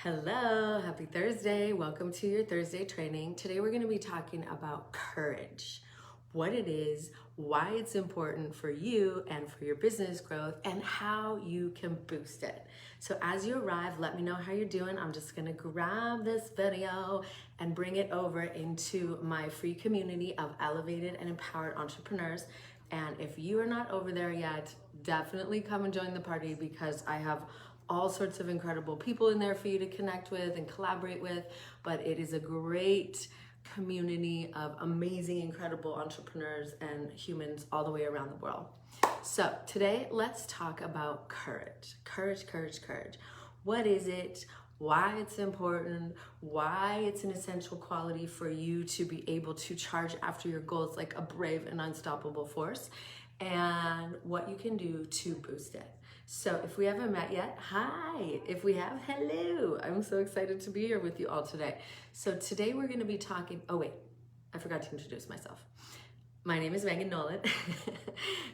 Hello, happy Thursday. Welcome to your Thursday training. Today we're going to be talking about courage, what it is, why it's important for you and for your business growth, and how you can boost it. So as you arrive, let me know how you're doing. I'm just going to grab this video and bring it over into my free community of elevated and empowered entrepreneurs. And if you are not over there yet, definitely come and join the party because I have all sorts of incredible people in there for you to connect with and collaborate with, but it is a great community of amazing, incredible entrepreneurs and humans all the way around the world. So today, let's talk about courage. Courage. What is it? Why it's important, why it's an essential quality for you to be able to charge after your goals like a brave and unstoppable force, and what you can do to boost it. So if we haven't met yet, hi. If we have, hello. I'm so excited to be here with you all today. So today we're going to be talking, I forgot to introduce myself. My name is Megan Nolan,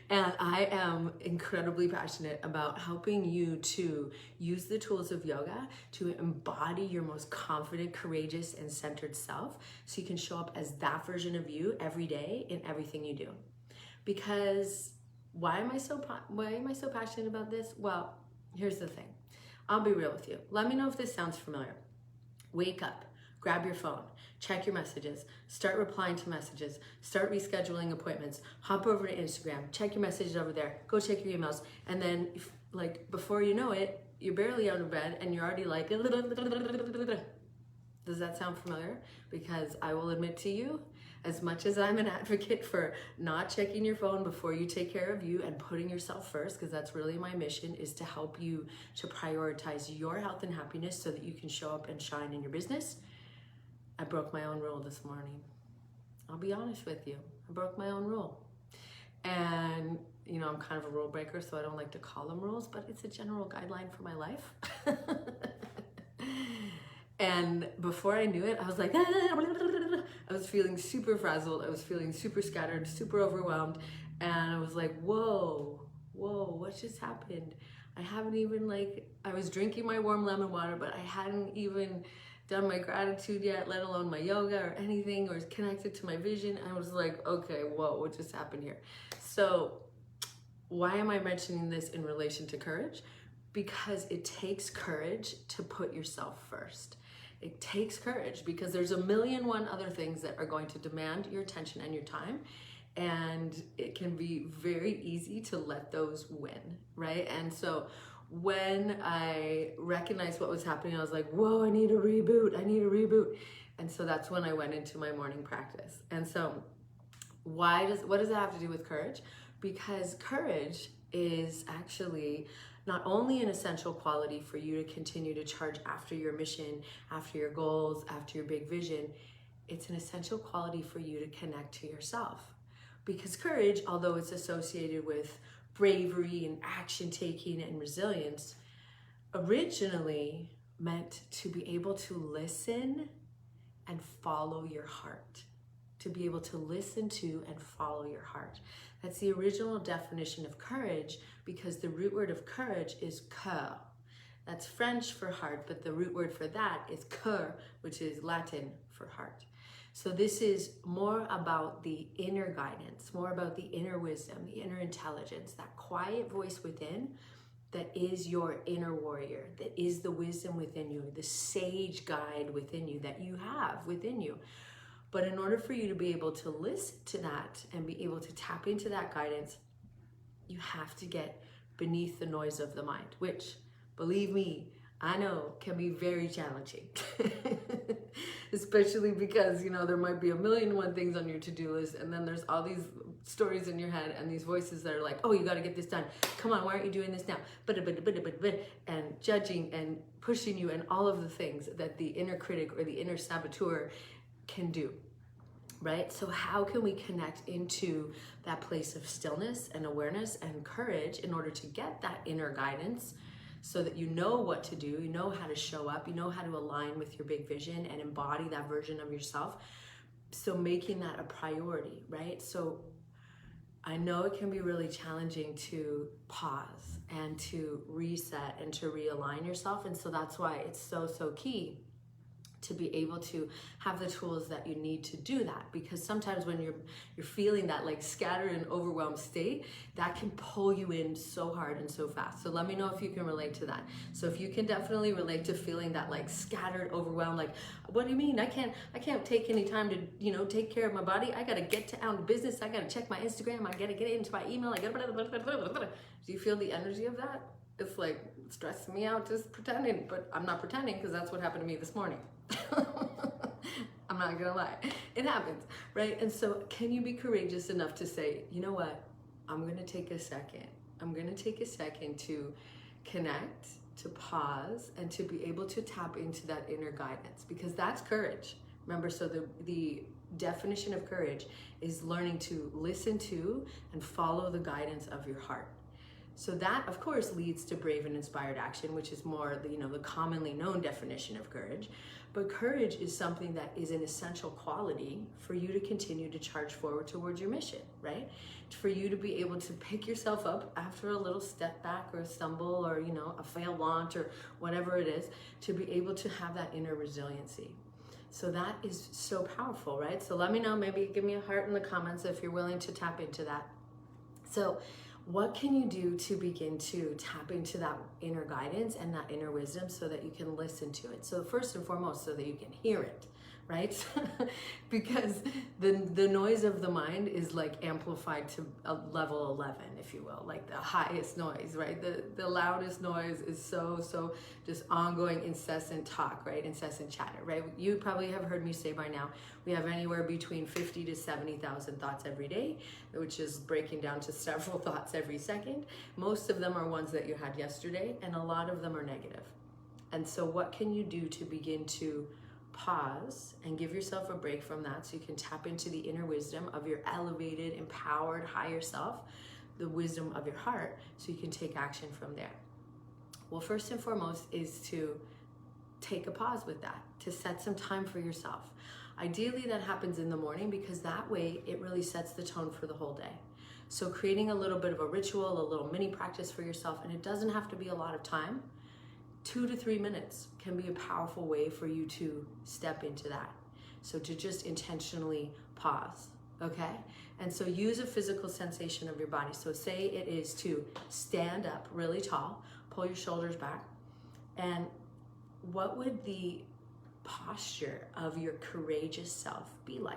and I am incredibly passionate about helping you to use the tools of yoga to embody your most confident, courageous, and centered self so you can show up as that version of you every day in everything you do. Because why am I so passionate about this? Well, here's the thing. I'll be real with you. Let me know if this sounds familiar. Wake up, grab your phone, check your messages, start replying to messages, start rescheduling appointments, hop over to Instagram, check your messages over there, go check your emails, and then before you know it, you're barely out of bed and you're already like, does that sound familiar? Because I will admit to you, as much as I'm an advocate for not checking your phone before you take care of you and putting yourself first, because that's really my mission, is to help you to prioritize your health and happiness so that you can show up and shine in your business. I broke my own rule this morning. I'll be honest with you. I broke my own rule. And, I'm kind of a rule breaker, so I don't like to call them rules, but it's a general guideline for my life. And before I knew it, I was like, I was feeling super frazzled. I was feeling super scattered, super overwhelmed. And I was like, whoa, what just happened? I haven't even I was drinking my warm lemon water, but I hadn't even done my gratitude yet, let alone my yoga or anything, or connected to my vision. I was like, okay, whoa, what just happened here? So why am I mentioning this in relation to courage? Because it takes courage to put yourself first. It takes courage because there's a million other things that are going to demand your attention and your time. And it can be very easy to let those win, right? And so when I recognized what was happening, I was like, whoa, I need a reboot. And so that's when I went into my morning practice. And so what does that have to do with courage? Because courage is actually not only an essential quality for you to continue to charge after your mission, after your goals, after your big vision, it's an essential quality for you to connect to yourself. Because courage, although it's associated with bravery and action taking and resilience, originally meant to be able to listen and follow your heart. To be able to listen to and follow your heart. That's the original definition of courage, because the root word of courage is cœur. That's French for heart, but the root word for that is cœur, which is Latin for heart. So this is more about the inner guidance, more about the inner wisdom, the inner intelligence, that quiet voice within that is your inner warrior, that is the wisdom within you, the sage guide within you that you have within you. But in order for you to be able to listen to that and be able to tap into that guidance, you have to get beneath the noise of the mind, which, believe me, I know can be very challenging. Especially because, there might be a million things on your to-do list, and then there's all these stories in your head and these voices that are like, oh, you got to get this done. Come on, why aren't you doing this now? And judging and pushing you and all of the things that the inner critic or the inner saboteur can do, right? So how can we connect into that place of stillness and awareness and courage in order to get that inner guidance so that you know what to do, you know how to show up, you know how to align with your big vision and embody that version of yourself. So making that a priority, right? So I know it can be really challenging to pause and to reset and to realign yourself. And so that's why it's so, so key to be able to have the tools that you need to do that, because sometimes when you're feeling that like scattered and overwhelmed state, that can pull you in so hard and so fast. So let me know if you can relate to that. So if you can definitely relate to feeling that like scattered, overwhelmed, like, what do you mean I can't take any time to, you know, take care of my body? I gotta get to business, I gotta check my Instagram, I gotta get into my email, I gotta do you feel the energy of that? It's like stressing me out just pretending, but I'm not pretending, because that's what happened to me this morning. I'm not gonna lie, it happens, right? And so can you be courageous enough to say, you know what, I'm gonna take a second to connect, to pause, and to be able to tap into that inner guidance, because that's courage. Remember, so the definition of courage is learning to listen to and follow the guidance of your heart. So that, of course, leads to brave and inspired action, which is more, you know, the commonly known definition of courage. But courage is something that is an essential quality for you to continue to charge forward towards your mission, right? For you to be able to pick yourself up after a little step back or a stumble or, you know, a failed launch or whatever it is, to be able to have that inner resiliency. So that is so powerful, right? So let me know, maybe give me a heart in the comments if you're willing to tap into that. So what can you do to begin to tap into that inner guidance and that inner wisdom so that you can listen to it? So first and foremost, so that you can hear it, right? Because the noise of the mind is like amplified to a level 11, if you will, like the highest noise, right? The loudest noise is so just ongoing, incessant talk, right? Incessant chatter, right? You probably have heard me say by now, we have anywhere between 50 to 70,000 thoughts every day, which is breaking down to several thoughts every second. Most of them are ones that you had yesterday, and a lot of them are negative. And so what can you do to begin to pause and give yourself a break from that, so you can tap into the inner wisdom of your elevated, empowered, higher self, the wisdom of your heart, so you can take action from there? Well, first and foremost is to take a pause with that, to set some time for yourself. Ideally, that happens in the morning, because that way it really sets the tone for the whole day. So creating a little bit of a ritual, a little mini practice for yourself, and it doesn't have to be a lot of time. 2 to 3 minutes can be a powerful way for you to step into that. So to just intentionally pause, okay? And so use a physical sensation of your body. So say it is to stand up really tall, pull your shoulders back, and what would the posture of your courageous self be like?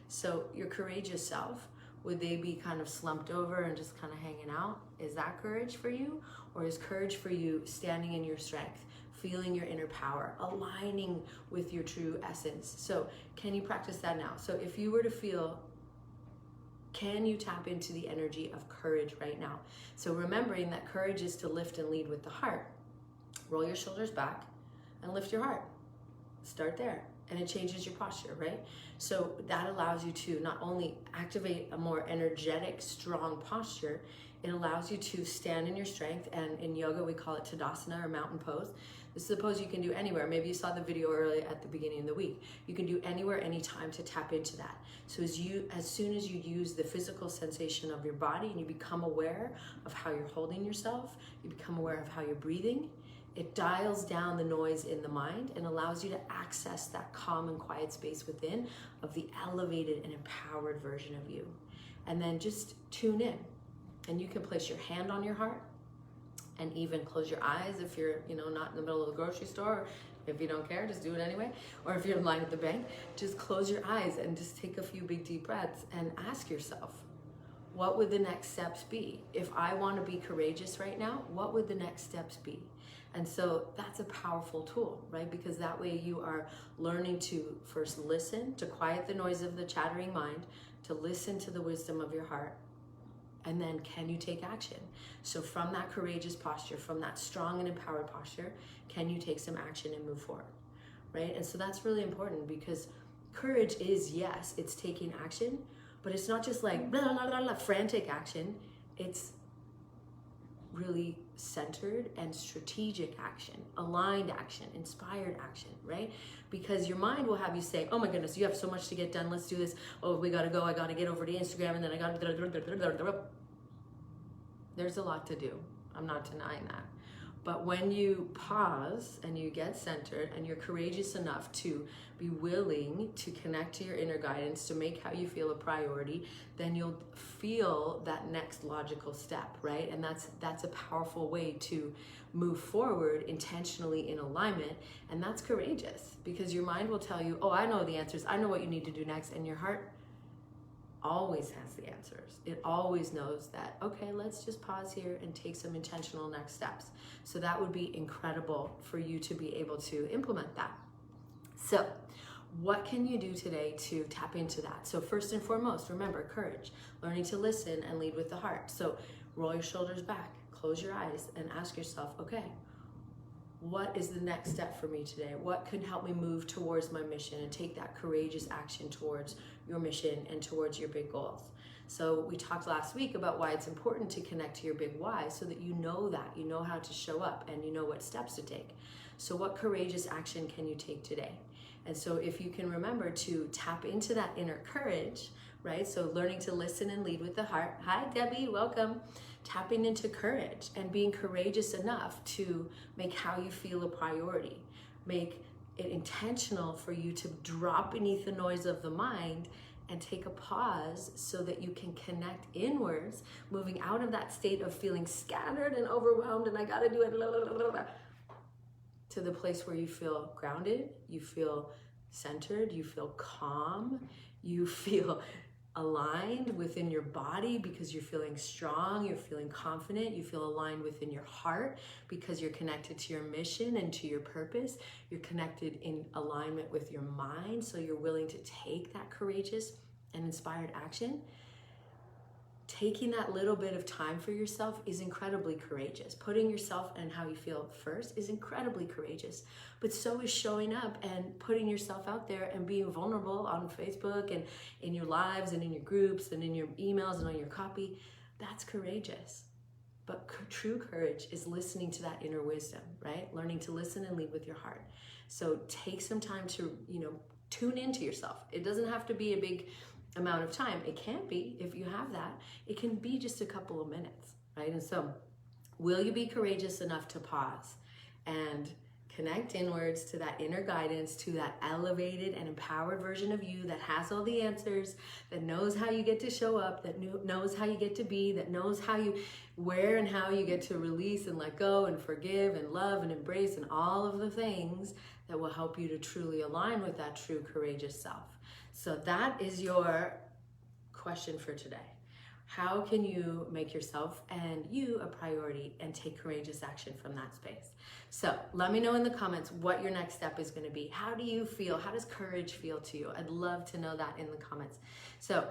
So your courageous self, would they be kind of slumped over and just kind of hanging out? Is that courage for you? Or is courage for you standing in your strength, feeling your inner power, aligning with your true essence? So can you practice that now? So if you were to feel, can you tap into the energy of courage right now? So remembering that courage is to lift and lead with the heart. Roll your shoulders back and lift your heart. Start there. And it changes your posture, right? So that allows you to not only activate a more energetic, strong posture, it allows you to stand in your strength. And in yoga, we call it Tadasana, or mountain pose. This is a pose you can do anywhere. Maybe you saw the video earlier at the beginning of the week. You can do anywhere, anytime, to tap into that. So as soon as you use the physical sensation of your body and you become aware of how you're holding yourself, you become aware of how you're breathing, it dials down the noise in the mind and allows you to access that calm and quiet space within of the elevated and empowered version of you. And then just tune in. And you can place your hand on your heart and even close your eyes if you're, not in the middle of the grocery store. If you don't care, just do it anyway. Or if you're in line at the bank, just close your eyes and just take a few big deep breaths and ask yourself, what would the next steps be? If I want to be courageous right now, what would the next steps be? And so that's a powerful tool, right? Because that way you are learning to first listen, to quiet the noise of the chattering mind, to listen to the wisdom of your heart. And then can you take action? So from that courageous posture, from that strong and empowered posture, can you take some action and move forward, right? And so that's really important, because courage is, yes, it's taking action, but it's not just like blah, blah, blah, blah, frantic action. It's really centered and strategic action, aligned action, inspired action, right? Because your mind will have you say, oh my goodness, you have so much to get done, let's do this. Oh, we gotta go, I gotta get over to Instagram, and then I gotta... There's a lot to do. I'm not denying that. But when you pause and you get centered and you're courageous enough to be willing to connect to your inner guidance, to make how you feel a priority, then you'll feel that next logical step, right? And that's a powerful way to move forward intentionally in alignment. And that's courageous, because your mind will tell you, oh, I know the answers, I know what you need to do next. And your heart always has the answers. It always knows that, okay, let's just pause here and take some intentional next steps. So that would be incredible for you to be able to implement that. So what can you do today to tap into that? So first and foremost, remember courage, learning to listen and lead with the heart. So roll your shoulders back, close your eyes, and ask yourself, okay, what is the next step for me today? What can help me move towards my mission and take that courageous action towards your mission and towards your big goals? So we talked last week about why it's important to connect to your big why, so that you know how to show up and you know what steps to take. So what courageous action can you take today? And so if you can remember to tap into that inner courage, right? So learning to listen and lead with the heart. Hi, Debbie, welcome. Tapping into courage and being courageous enough to make how you feel a priority. Make it intentional for you to drop beneath the noise of the mind and take a pause so that you can connect inwards, moving out of that state of feeling scattered and overwhelmed and I gotta do it, to the place where you feel grounded, you feel centered, you feel calm, you feel aligned within your body because you're feeling strong, you're feeling confident, you feel aligned within your heart because you're connected to your mission and to your purpose. You're connected in alignment with your mind, so you're willing to take that courageous and inspired action. Taking that little bit of time for yourself is incredibly courageous. Putting yourself and how you feel first is incredibly courageous. But so is showing up and putting yourself out there and being vulnerable on Facebook and in your lives and in your groups and in your emails and on your copy. That's courageous. But true courage is listening to that inner wisdom, right? Learning to listen and lead with your heart. So take some time to, tune into yourself. It doesn't have to be a big amount of time. It can be, if you have that, it can be just a couple of minutes, right? And so will you be courageous enough to pause and connect inwards to that inner guidance, to that elevated and empowered version of you that has all the answers, that knows how you get to show up, that knows how you get to be, that knows where and how you get to release and let go and forgive and love and embrace and all of the things that will help you to truly align with that true courageous self. So that is your question for today. How can you make yourself and you a priority and take courageous action from that space? So let me know in the comments what your next step is going to be. How do you feel? How does courage feel to you? I'd love to know that in the comments. So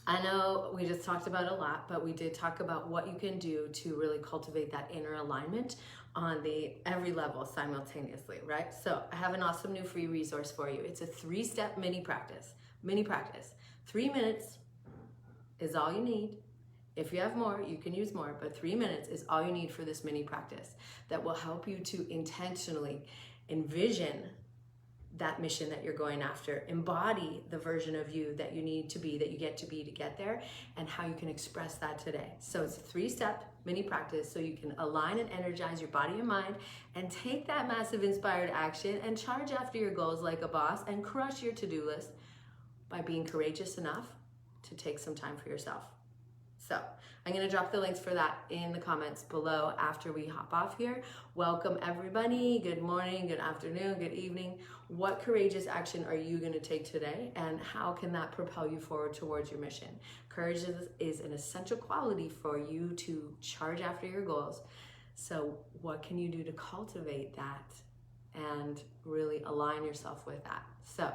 I know we just talked about a lot, but we did talk about what you can do to really cultivate that inner alignment on every level simultaneously, right? So I have an awesome new free resource for you. It's a 3-step mini practice. 3 minutes is all you need. If you have more, you can use more, but 3 minutes is all you need for this mini practice that will help you to intentionally envision that mission that you're going after, embody the version of you that you need to be, that you get to be to get there, and how you can express that today. So it's a 3-step mini practice so you can align and energize your body and mind and take that massive inspired action and charge after your goals like a boss and crush your to-do list by being courageous enough to take some time for yourself. So I'm going to drop the links for that in the comments below after we hop off here. Welcome everybody. Good morning, good afternoon, good evening. What courageous action are you going to take today, and how can that propel you forward towards your mission? Courage is an essential quality for you to charge after your goals. So what can you do to cultivate that and really align yourself with that? So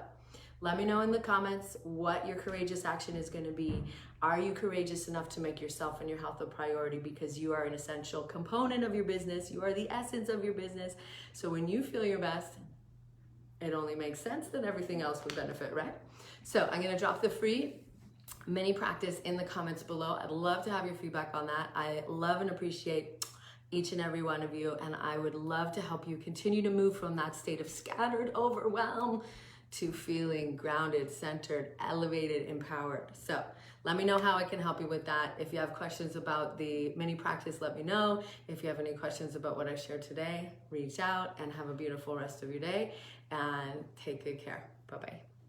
let me know in the comments what your courageous action is going to be. Are you courageous enough to make yourself and your health a priority, because you are an essential component of your business? You are the essence of your business. So when you feel your best, it only makes sense that everything else would benefit, right? So I'm going to drop the free mini practice in the comments below. I'd love to have your feedback on that. I love and appreciate each and every one of you, and I would love to help you continue to move from that state of scattered overwhelm to feeling grounded, centered, elevated, empowered. So let me know how I can help you with that. If you have questions about the mini practice, let me know. If you have any questions about what I shared today, reach out, and have a beautiful rest of your day and take good care. Bye-bye.